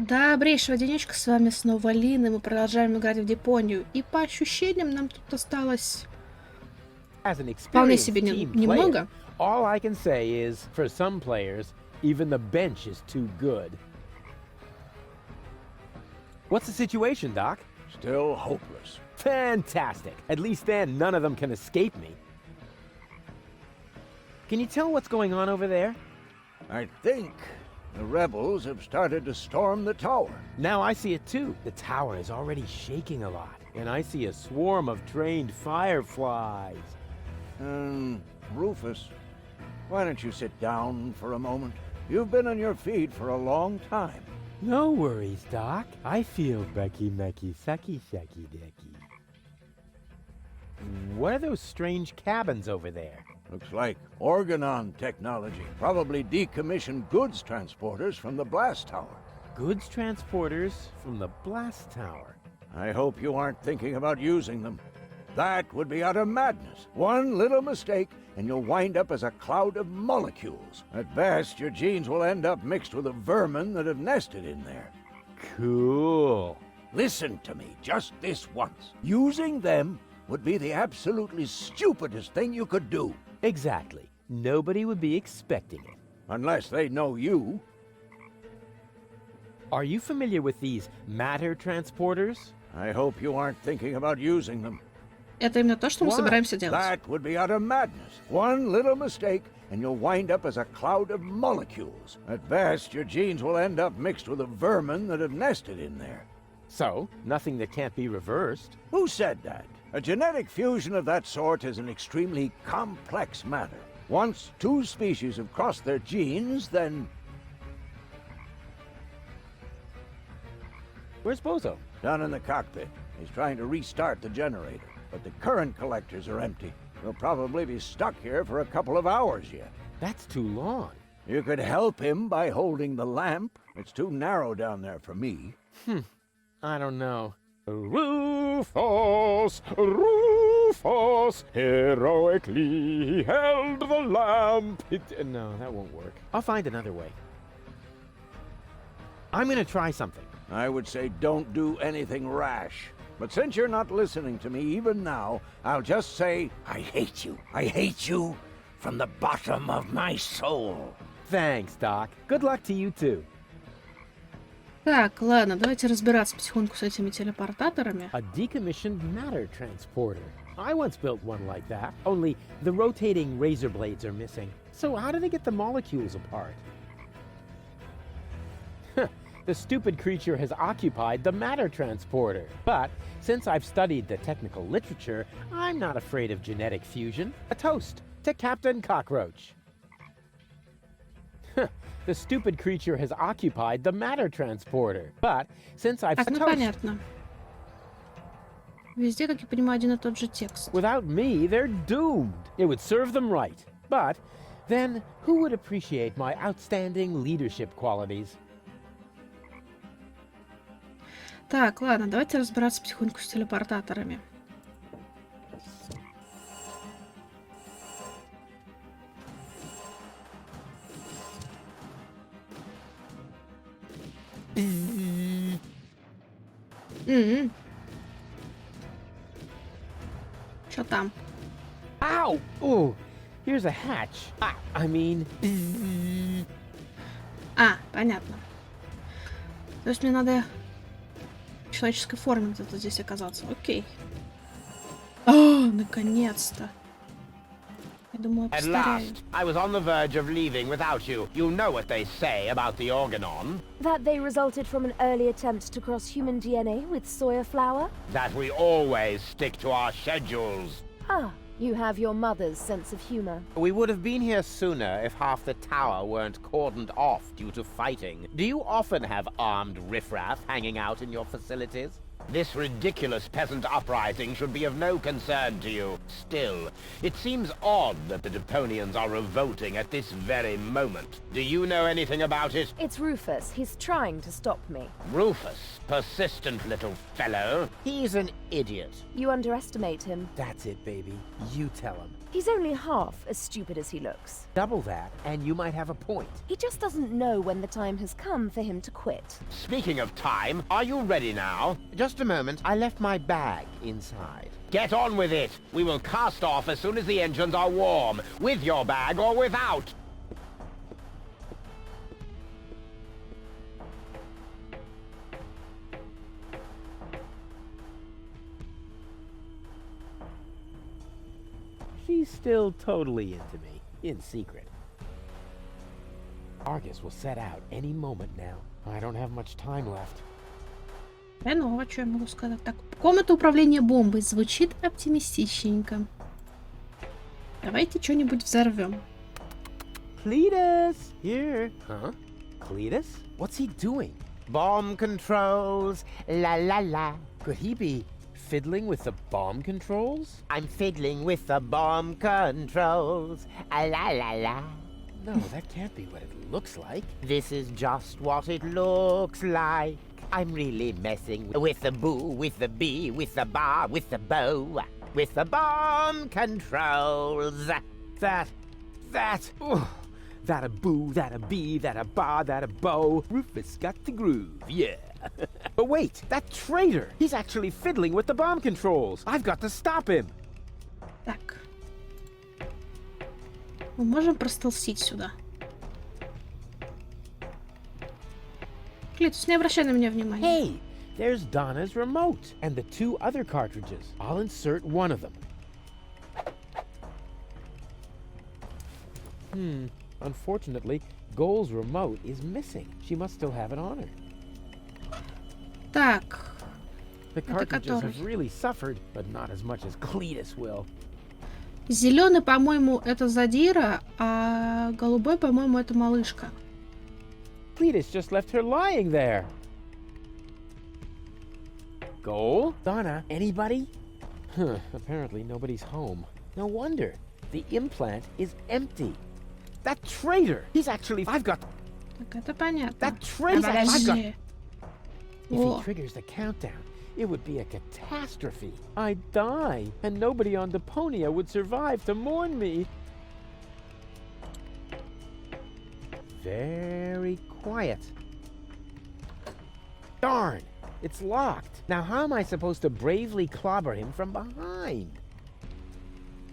Добрейшего денечка, с вами снова Лин, и мы продолжаем играть в Депонию. И по ощущениям нам тут осталось вполне себе немного. All I can say is, for some players, even the bench is too good. What's the situation, Doc? Still hopeless. Fantastic. At least then, none of them can escape me. Can you tell what's going on over there? I think the rebels have started to storm the tower. Now I see it too. The tower is already shaking a lot, and I see a swarm of trained fireflies. Rufus, why don't you sit down for a moment? You've been on your feet for a long time. No worries, Doc. I feel Becky Mecky Sucky Shucky Decky. What are those strange cabins over there? Looks like Organon technology. Probably decommissioned goods transporters from the blast tower. Goods transporters from the blast tower. I hope you aren't thinking about using them. That would be utter madness. One little mistake, and you'll wind up as a cloud of molecules. At best, your genes will end up mixed with the vermin that have nested in there. Cool. Listen to me just this once. Using them would be the absolutely stupidest thing you could do. Exactly. Nobody would be expecting it. Unless they know you. Are you familiar with these matter transporters? I hope you aren't thinking about using them. Это именно то, что мы собираемся делать. That would be utter madness. One little mistake, and you'll wind up as a cloud of molecules. At best, your genes will end up mixed with the vermin that have nested in there. So, nothing that can't be reversed. Who said that? A genetic fusion of that sort is an extremely complex matter. Once two species have crossed their genes, then... Where's Bozo? Down in the cockpit. He's trying to restart the generator, but the current collectors are empty. He'll probably be stuck here for a couple of hours yet. That's too long. You could help him by holding the lamp. It's too narrow down there for me. I don't know. Rufus, Rufus, heroically held the lamp. No, that won't work. I'll find another way. I'm gonna try something. I would say don't do anything rash. But since you're not listening to me even now, I'll just say, I hate you. I hate you from the bottom of my soul. Thanks, Doc. Good luck to you too. Так, ладно, давайте разбираться потихоньку с этими телепортаторами. A decommissioned matter transporter. I once built one like that, only the rotating razor blades are missing. So how do they get the molecules apart? The stupid creature has occupied the matter transporter. But since I've studied the technical literature, I'm not afraid of genetic fusion. A toast to Captain Cockroach. The stupid creature has occupied the matter transporter. But since I've Так, ну понятно. Везде, как я понимаю, один и тот же текст. Without me, they're doomed. It would serve them right. But then who would appreciate my outstanding leadership qualities? Так, ладно, давайте разбираться потихоньку с телепортаторами. Чё там? Ow! Oh, here's a hatch. I mean... А, понятно. То есть мне надо в человеческой форме где-то здесь оказаться. Окей. О, наконец-то. Я думаю, At last, I was on the verge of leaving without you. You know what they say about the Organon. That they resulted from an early attempt to cross human DNA with soya flour? That we always stick to our schedules. Ah, you have your mother's sense of humor. We would have been here sooner if half the tower weren't cordoned off due to fighting. Do you often have armed riffraff hanging out in your facilities? This ridiculous peasant uprising should be of no concern to you. Still, it seems odd that the Deponians are revolting at this very moment. Do you know anything about it? It's Rufus. He's trying to stop me. Rufus, persistent little fellow. He's an idiot. You underestimate him. That's it, baby. You tell him. He's only half as stupid as he looks. Double that, and you might have a point. He just doesn't know when the time has come for him to quit. Speaking of time, are you ready now? Just a moment. I left my bag inside. Get on with it. We will cast off as soon as the engines are warm, with your bag or without. She's still totally into me, in secret. Argus will set out any moment now. I don't have much time left. Ну, а что я могу сказать? Так, комната управления бомбой звучит оптимистичненько. Давайте что-нибудь взорвем. Cletus! Here! Huh? Cletus? What's he doing? Bomb controls, la la la. Could he be fiddling with the bomb controls? I'm fiddling with the bomb controls, la la la. No, that can't be what it looks like. This is just what it looks like. I'm really messing with the boo, with the bee, with the bar, with the bow, with the bomb controls. Ooh, that a boo, that a bee, that a bar, that a bow. Rufus got the groove, yeah. But wait, that traitor! He's actually fiddling with the bomb controls. I've got to stop him. Так. Мы можем простолстить сюда. Клитус, не обращай на меня внимания. Hey, there's Donna's remote and the 2 other cartridges. I'll insert one of them. Unfortunately, Goal's remote is missing. She must still have it on her. Так. The Это cartridges который? have really suffered, but not as much as Cletus will. Зеленый, по-моему, это задира, а голубой, по-моему, это малышка. Cletus just left her lying there. Goal? Donna? Anybody? Huh, apparently nobody's home. No wonder. The implant is empty. That traitor! He's actually... I've got... Так, это понятно. That traitor! I've got... Подожди. If О, he triggers the countdown, it would be a catastrophe. I'd die, and nobody on Deponia would survive to mourn me. Very quiet. Darn! It's locked. Now how am I supposed to bravely clobber him from behind?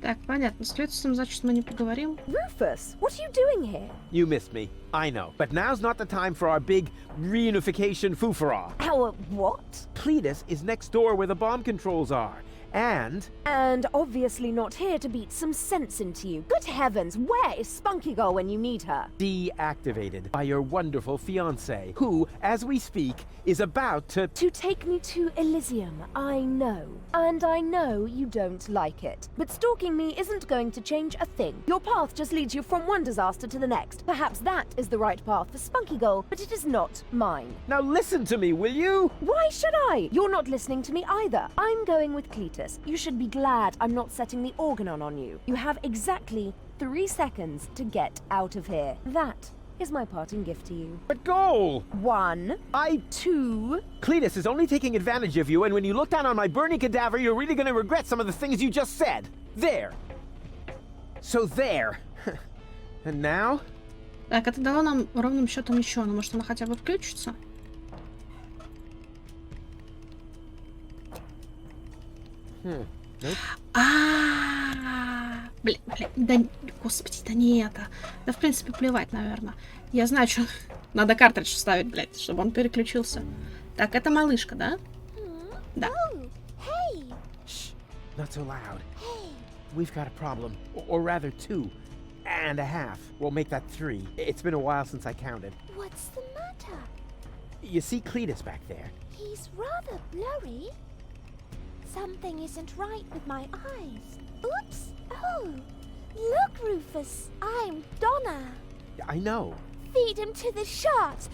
так, понятно. С Клитусом, значит, мы не поговорим. Rufus, what are you doing here? You missed me. I know. But now's not the time for our big reunification foofara. Our what? Cletus is next door where the bomb controls are. And... And obviously not here to beat some sense into you. Good heavens, where is Spunky Girl when you need her? deactivated by your wonderful fiancé, who, as we speak, is about to... To take me to Elysium, I know. And I know you don't like it. But stalking me isn't going to change a thing. Your path just leads you from one disaster to the next. Perhaps that is the right path for Spunky Girl, but it is not mine. Now listen to me, will you? Why should I? You're not listening to me either. I'm going with Cletus. You should be glad I'm not setting the organon on you. You have exactly 3 seconds to get out of here. That is my parting gift to you. But Goal! 1, 2... Cletus is only taking advantage of you, and when you look down on my burning cadaver, you're really gonna regret some of the things you just said. There. So there. And now? Так, это дало нам ровным счетом еще. Ну, может, она хотя бы включится? Блин, да, господи, да не это. Да, в принципе, плевать, наверное. Я знаю, что надо картридж вставить, блядь, чтобы он переключился. Так, это малышка, да? Да. Shh, not so loud. We've got a problem, or rather 2 and a half. We'll make that 3. It's been a while since I counted. What's the matter? You see Cletus back there? He's rather blurry. Something isn't right with my eyes. Oops! Oh! Look, Rufus! I'm Donna! I know. Feed him to the sharks!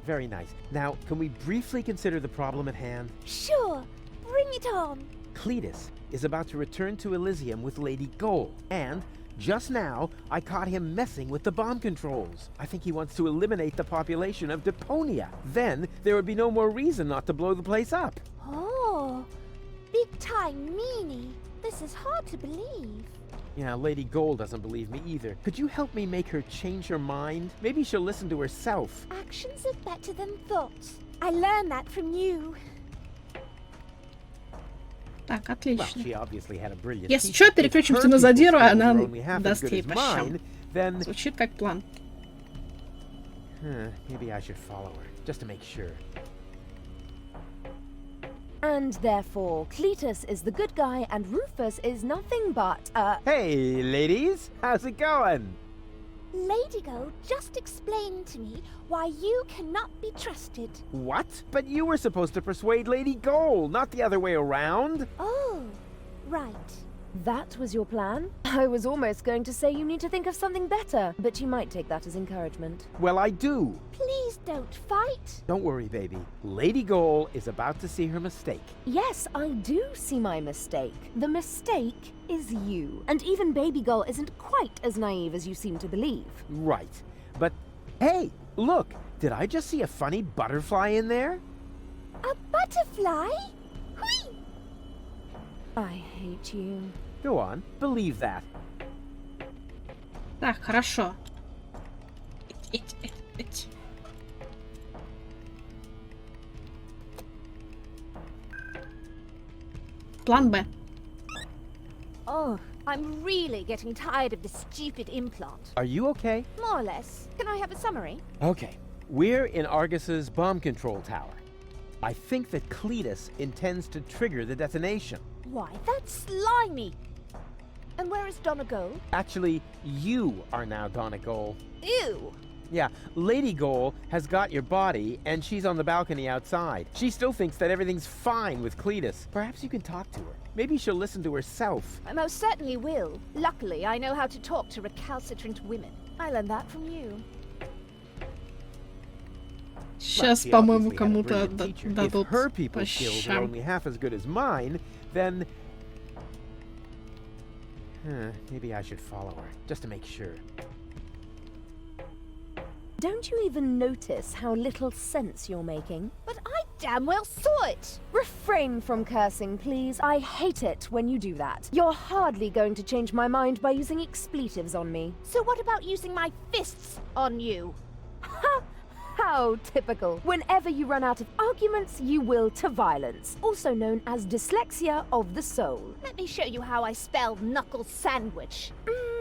Very nice. Now, can we briefly consider the problem at hand? Sure! Bring it on! Cletus is about to return to Elysium with Lady Goal, and just now, I caught him messing with the bomb controls. I think he wants to eliminate the population of Deponia. Then, there would be no more reason not to blow the place up. Oh! Big time meanie! This is hard to believe. Yeah, Lady Gold doesn't believe me either. Could you help me make her change her mind? Maybe she'll listen to herself. Actions are better than thoughts. I learned that from you. Так, Well, отлично. she obviously had a brilliant Если teacher. что, If переключимся her на people's задиру, а skills она were only half as даст good ей as по mine, щам. then Звучит как план. maybe I should follow her, just to make sure. And therefore, Cletus is the good guy and Rufus is nothing but Hey, ladies! How's it going? Lady Gold just explained to me why you cannot be trusted. What? But you were supposed to persuade Lady Gold, not the other way around. Oh, right. That was your plan? I was almost going to say you need to think of something better, but you might take that as encouragement. Well, I do. Please don't fight. Don't worry, baby. Lady Gold is about to see her mistake. Yes, I do see my mistake. The mistake is you. And even Baby Girl isn't quite as naive as you seem to believe. Right. But, hey, look! Did I just see a funny butterfly in there? A butterfly? Whee! I hate you. Go on, believe that. Так, хорошо. Эть. План Б. Oh, I'm really getting tired of this stupid implant. Are you okay? More or less. Can I have a summary? Okay. We're in Argus's bomb control tower. I think that Cletus intends to trigger the detonation. Why, that's slimy. And where is Donegal? Actually, you are now Donna Goal. Ew. Yeah, Lady Goal has got your body, and she's on the balcony outside. She still thinks that everything's fine with Cletus. Perhaps you can talk to her. Maybe she'll listen to herself. I most certainly will. Luckily, I know how to talk to recalcitrant women. I learned that from you. Сейчас, She по-моему, obviously had a кому-то brilliant teacher. If дадут her по people's skills are щам. only half as good as mine, then... maybe I should follow her, just to make sure. Don't you even notice how little sense you're making? But I damn well saw it. Refrain from cursing, please. I hate it when you do that. You're hardly going to change my mind by using expletives on me. So what about using my fists on you? Ha! How typical. Whenever you run out of arguments, you will to violence, also known as dyslexia of the soul. Let me show you how I spell knuckle sandwich.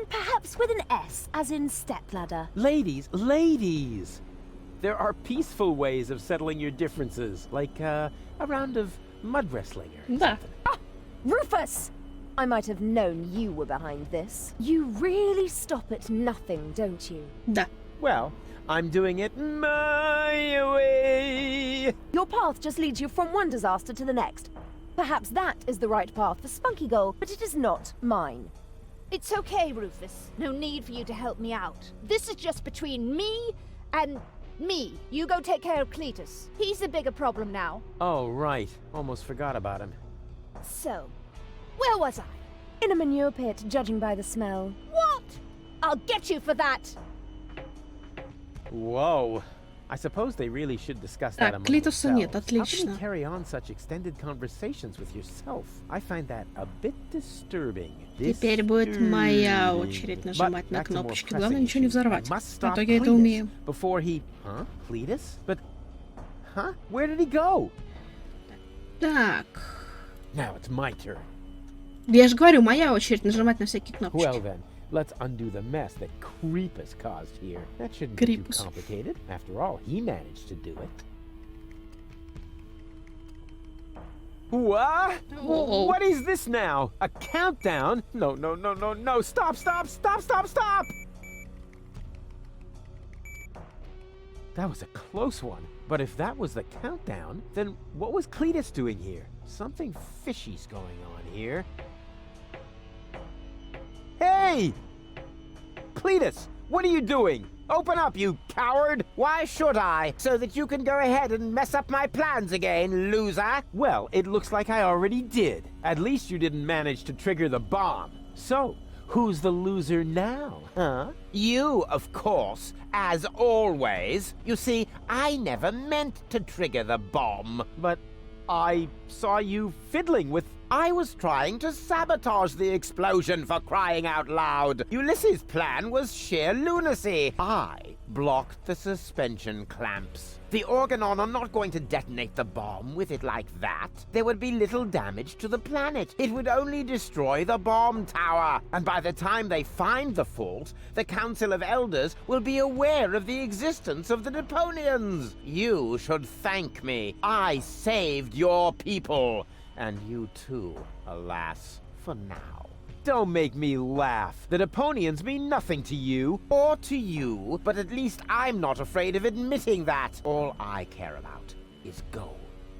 Perhaps with an S, as in stepladder. Ladies, ladies! There are peaceful ways of settling your differences, like a round of mud wrestling or Да. something. Rufus! I might have known you were behind this. You really stop at nothing, don't you? Да. Well, I'm doing it my way! Your path just leads you from one disaster to the next. Perhaps that is the right path for Spunky Girl, but it is not mine. It's okay, Rufus. No need for you to help me out. This is just between me and me. You go take care of Cletus. He's the bigger problem now. Oh, right. Almost forgot about him. So, where was I? In a manure pit, judging by the smell. What? I'll get you for that. Whoa. I suppose they really should discuss that Так, among Клитуса нет, themselves. How can you отлично. carry on such extended conversations with yourself? I find that a bit disturbing. Теперь будет моя Disturbing. очередь But нажимать на back to more кнопочки. pressing Главное, ничего не issues. взорвать. I must А stop то я это Cletus умею. before he... Huh? Cletus? But... Huh? Where did he go? Так. Now it's my turn. Я же говорю, моя очередь нажимать на всякие Well кнопочки. then, let's undo the mess that Creepus caused here. That shouldn't be too Creepus. complicated. After all, he managed to do it. What? Uh-oh. What is this now? A countdown? No, no, no, no, no. Stop, stop, stop, stop, stop! That was a close one. But if that was the countdown, then what was Cletus doing here? Something fishy's going on here. Hey! Cletus, what are you doing? Open up, you coward! Why should I? So that you can go ahead and mess up my plans again, loser? Well, it looks like I already did. At least you didn't manage to trigger the bomb. So, who's the loser now, huh? You, of course, as always. You see, I never meant to trigger the bomb. But I saw you fiddling with I was trying to sabotage the explosion, for crying out loud. Ulysses' plan was sheer lunacy. I blocked the suspension clamps. The Organon are not going to detonate the bomb with it like that. There would be little damage to the planet. It would only destroy the bomb tower. And by the time they find the fault, the Council of Elders will be aware of the existence of the Deponians. You should thank me. I saved your people. And you too, alas, for now. Don't make me laugh. The Deponians mean nothing to you. Or to you, but at least I'm not afraid of admitting that. All I care about is gold.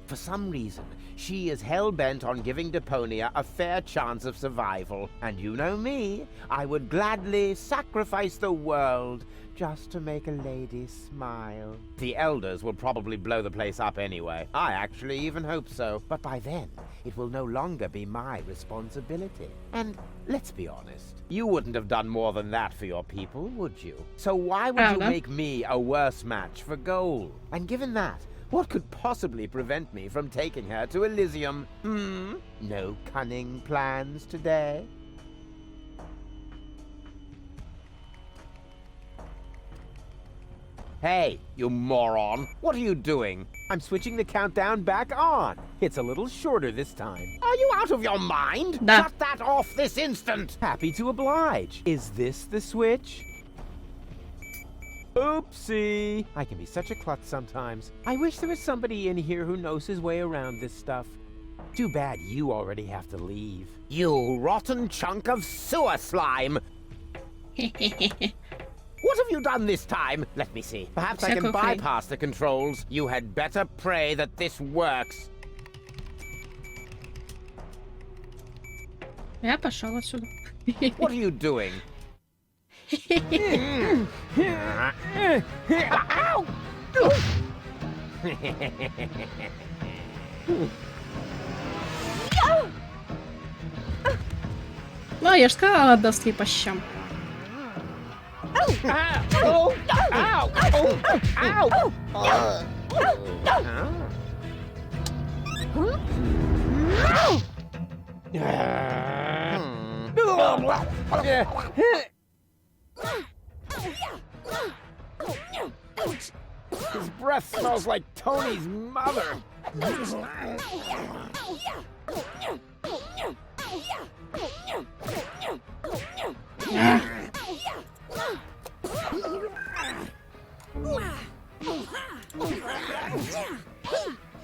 For some reason, she is hell-bent on giving Deponia a fair chance of survival. And you know me, I would gladly sacrifice the world just to make a lady smile. The Elders will probably blow the place up anyway. I actually even hope so. But by then, it will no longer be my responsibility. And let's be honest, you wouldn't have done more than that for your people, would you? So why would you make me a worse match for gold? And given that, what could possibly prevent me from taking her to Elysium? No cunning plans today? Hey, you moron! What are you doing? I'm switching the countdown back on. It's a little shorter this time. Are you out of your mind? Da. Shut that off this instant! Happy to oblige. Is this the switch? Oopsie. I can be such a klutz sometimes. I wish there was somebody in here who knows his way around this stuff. Too bad you already have to leave. You rotten chunk of sewer slime! What have you done this time? Let me see. Perhaps I can Всякую хрень. bypass the controls. You had better pray that this works. Я пошел отсюда. What are you doing? Ow! Ну, я же сказала, отдаст ей по щам. Ow! Ow! Ow! His breath smells like Tony's mother.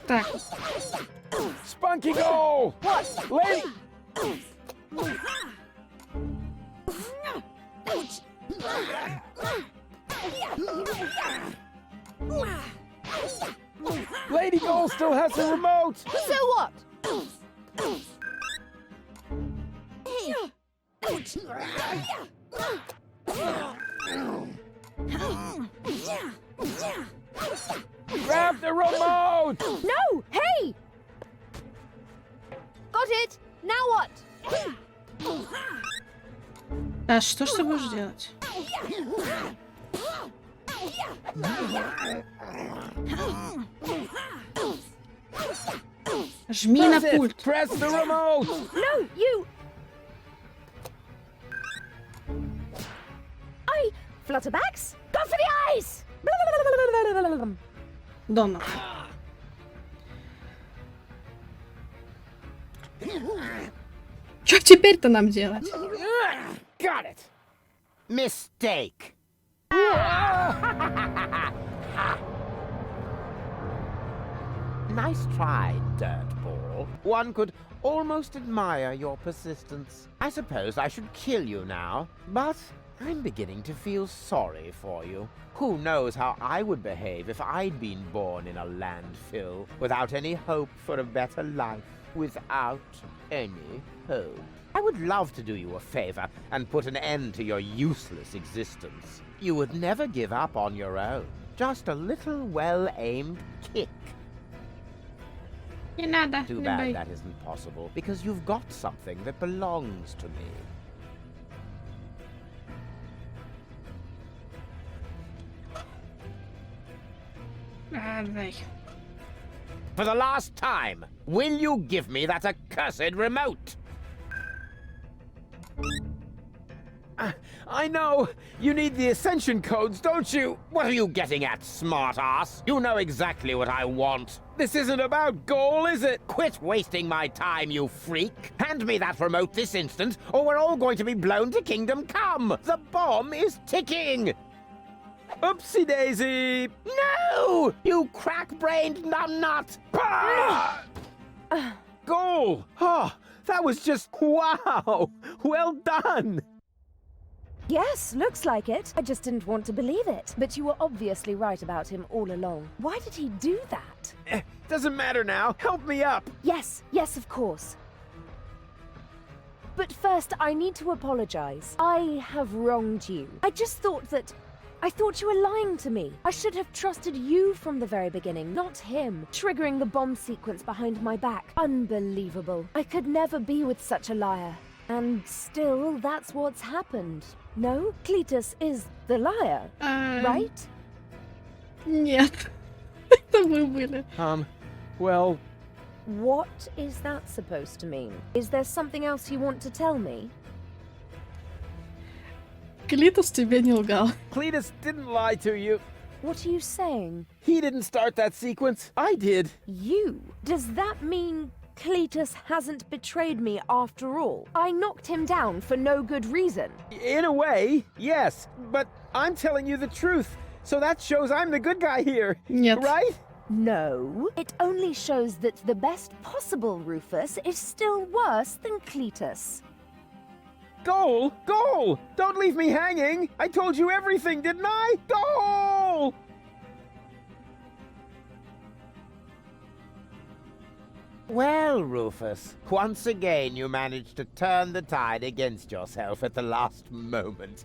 Так, Spunky goal! What? Lady! Lady Goal still has the remote! So what? Grab the remote! No! Hey! Got it! Now what? а что ж ты будешь делать? Жми на Press it! пульт. Press the remote! No, you... Flutterbacks? Go for the eyes! Донор. Что теперь-то нам делать? Got it. Mistake. Nice try, dirtball. One could almost admire your persistence. I suppose I should kill you now, but I'm beginning to feel sorry for you. Who knows how I would behave if I'd been born in a landfill, without any hope for a better life, without any hope. I would love to do you a favor and put an end to your useless existence. You would never give up on your own. Just a little well-aimed kick. Не надо, Too не bad бой. that isn't possible, because you've got something that belongs to me. Дай. For the last time, will you give me that accursed remote? I know! You need the ascension codes, don't you? What are you getting at, smartass? You know exactly what I want. This isn't about goal, is it? Quit wasting my time, you freak! Hand me that remote this instant, or we're all going to be blown to Kingdom Come! The bomb is ticking! Oopsie daisy! No! You crack-brained numbnut! Bah! Goal! Oh, that was just wow! Well done! Yes, looks like it. I just didn't want to believe it. But you were obviously right about him all along. Why did he do that? Doesn't matter now. Help me up. Yes, of course. But first, I need to apologize. I have wronged you. I thought you were lying to me. I should have trusted you from the very beginning, not him. Triggering the bomb sequence behind my back. Unbelievable. I could never be with such a liar. And still, that's what's happened. No? Cletus is the liar, right? Нет. Это вы были. Well... What is that supposed to mean? Is there something else you want to tell me? Клитус тебе не лгал. Cletus didn't lie to you. What are you saying? He didn't start that sequence. I did. You? Does that mean Cletus hasn't betrayed me after all? I knocked him down for no good reason. In a way, yes. But I'm telling you the truth. So that shows I'm the good guy here. Нет. Right? No. It only shows that the best possible Rufus is still worse than Cletus. Goal! Goal! Don't leave me hanging! I told you everything, didn't I? Goal! Well, Rufus, once again you managed to turn the tide against yourself at the last moment.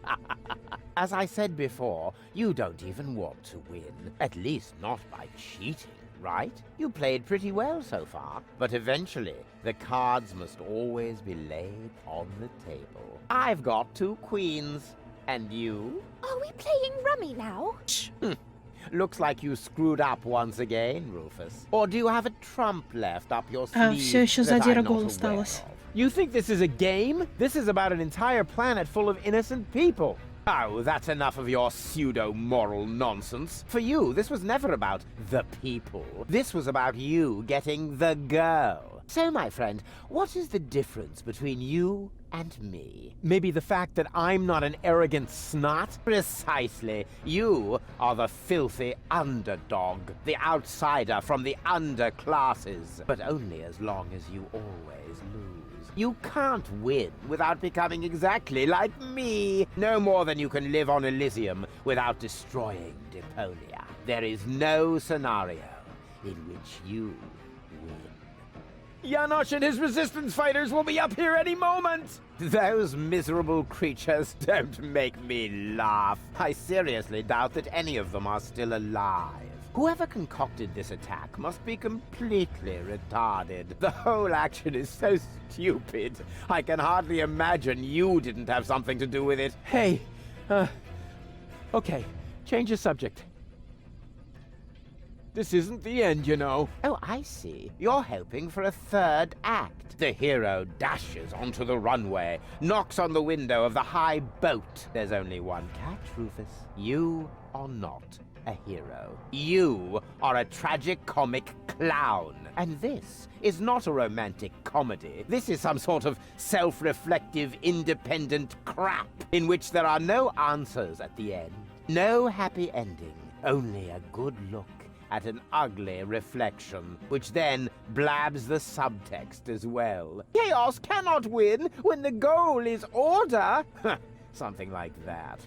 As I said before, you don't even want to win. At least not by cheating, right? You played pretty well so far, but eventually the cards must always be laid on the table. I've got 2 queens, and you? Are we playing rummy now? Looks like you screwed up once again, Rufus. Or do you have a trump left up your sleeve Всё еще that задира I'm not гол aware осталось. of? You think this is a game? This is about an entire planet full of innocent people. Oh, that's enough of your pseudo-moral nonsense. For you, this was never about the people. This was about you getting the girl. So, my friend, what is the difference between you and me? Maybe the fact that I'm not an arrogant snot? Precisely. You are the filthy underdog, the outsider from the underclasses. But only as long as you always lose. You can't win without becoming exactly like me. No more than you can live on Elysium without destroying Deponia. There is no scenario in which you win. Janosch and his resistance fighters will be up here any moment! Those miserable creatures don't make me laugh. I seriously doubt that any of them are still alive. Whoever concocted this attack must be completely retarded. The whole action is so stupid. I can hardly imagine you didn't have something to do with it. Hey, okay, change the subject. This isn't the end, you know. Oh, I see. You're hoping for a 3rd act. The hero dashes onto the runway, knocks on the window of the high boat. There's only one catch, Rufus. You are not a hero. You are a tragic-comic clown. And this is not a romantic comedy. This is some sort of self-reflective, independent crap in which there are no answers at the end. No happy ending. Only a good look at an ugly reflection, which then blabs the subtext as well. Chaos cannot win when the goal is order. Something like that.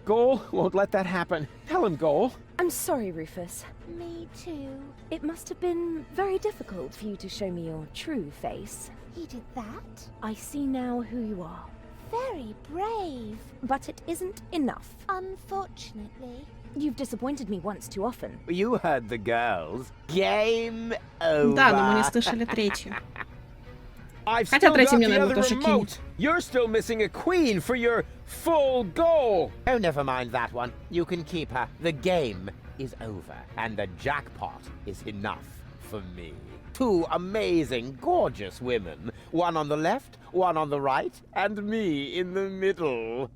Goal won't let that happen. Tell him, Goal. I'm sorry, Rufus. Me too. It must have been very difficult for you to show me your true face. He did that? I see now who you are. Very brave. But it isn't enough. Unfortunately. You've disappointed me once too often. You heard the girls. Game over. Да, но мы не слышали третью. I've Хотя still третий got мне, the наверное, other тоже remote. кинет. You're still missing a queen for your full goal. Oh, never mind that one. You can keep her. The game is over, and the jackpot is enough for me. 2 amazing, gorgeous women. One on the left, one on the right, and me in the middle.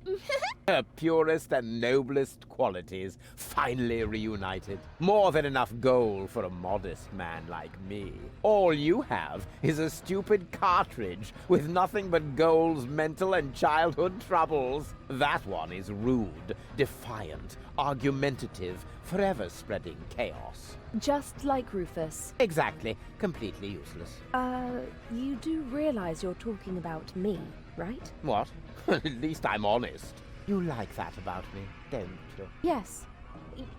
Her purest and noblest qualities finally reunited. More than enough gold for a modest man like me. All you have is a stupid cartridge with nothing but Gold's mental and childhood troubles. That one is rude, defiant, argumentative, forever spreading chaos. Just like Rufus. Exactly. Completely useless. You do realize you're talking about me, right? What? At least I'm honest. You like that about me, don't you? Yes.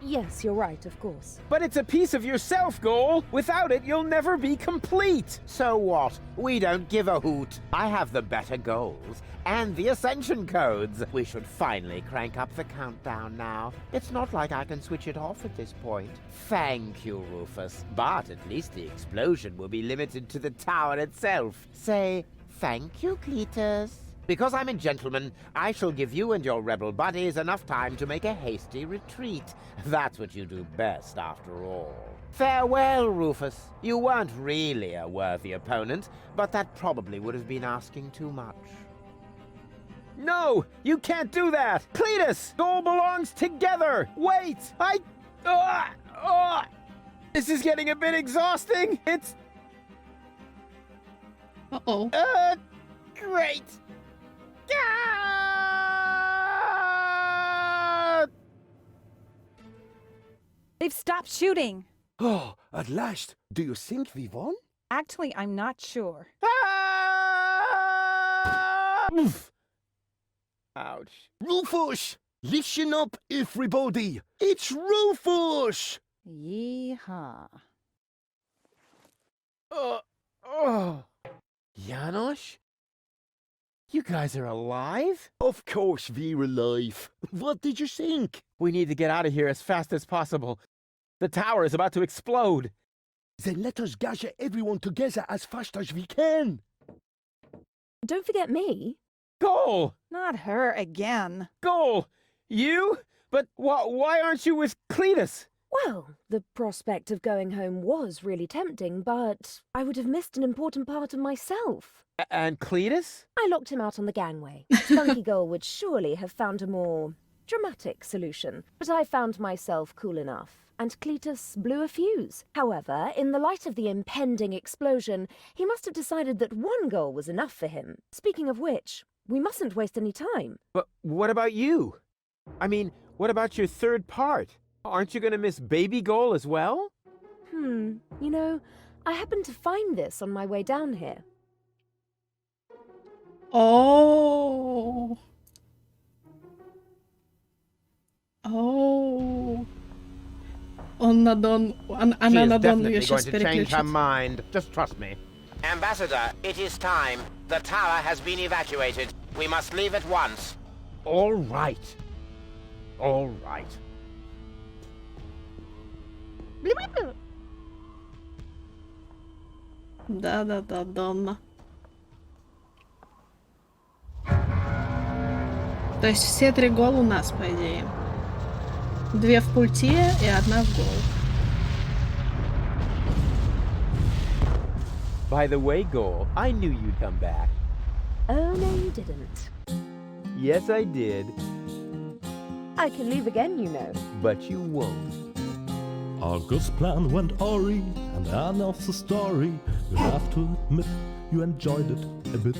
Yes, you're right, of course. But it's a piece of yourself, Goal. Without it, you'll never be complete. So what? We don't give a hoot. I have the better goals and the ascension codes. We should finally crank up the countdown now. It's not like I can switch it off at this point. Thank you, Rufus. But at least the explosion will be limited to the tower itself. Say thank you, Cletus. Because I'm a gentleman, I shall give you and your rebel buddies enough time to make a hasty retreat. That's what you do best, after all. Farewell, Rufus. You weren't really a worthy opponent, but that probably would have been asking too much. No, you can't do that. Cletus, Goal belongs together. Wait, This is getting a bit exhausting. It's... Uh-oh. Great. They've stopped shooting. Oh, at last. Do you think we won? Actually, I'm not sure. Oof. Ouch. Rufus! Listen up, everybody! It's Rufus! Yeehaw. Janosch? You guys are alive? Of course we're alive. What did you think? We need to get out of here as fast as possible. The tower is about to explode. Then let us gather everyone together as fast as we can. Don't forget me. Goal! Not her again. Goal! You? But why aren't you with Cletus? Well, the prospect of going home was really tempting, but I would have missed an important part of myself. And Cletus? I locked him out on the gangway. Spunky Gull would surely have found a more dramatic solution, but I found myself cool enough, and Cletus blew a fuse. However, in the light of the impending explosion, he must have decided that one goal was enough for him. Speaking of which, we mustn't waste any time. But what about you? I mean, what about your third part? Aren't you going to miss Baby Goal as well? You know, I happened to find this on my way down here. Oh. Oh. Она She is на Дон definitely ее going сейчас to change her переключит. mind. Just trust me. Ambassador, it is time. The tower has been evacuated. We must leave at once. All right. All right. Да-да-да, Донна. То есть все 3 гола у нас, по идее. 2 в пульте и 1 в гол. By the way, Goal, I knew you'd come back. Oh, no, you didn't. Yes, I did. I can leave again, you know. But you won't. August's plan went awry, and I know the story. You have to admit you enjoyed it a bit.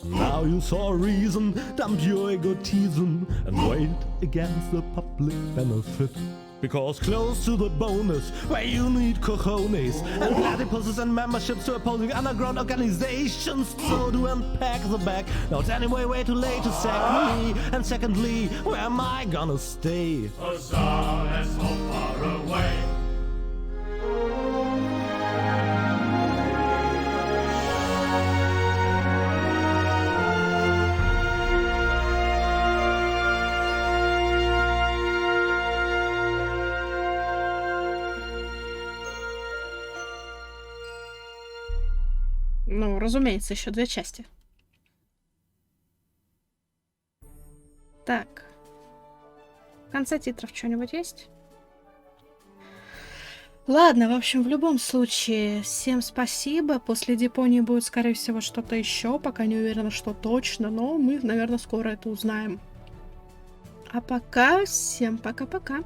Now you saw a reason, dump your egotism, and weigh it against the public benefit. Because close to the bonus, where you need cojones, and platypuses and memberships to opposing underground organizations. So to unpack the bag, now it's anyway way too late to sack me. And secondly, where am I gonna stay? Huzzah, so far away. Ну, разумеется, еще 2 части. Так. В конце титров что-нибудь есть? Ладно, в общем, в любом случае, всем спасибо. После Депонии будет, скорее всего, что-то еще. Пока не уверена, что точно, но мы, наверное, скоро это узнаем. А пока, всем пока-пока.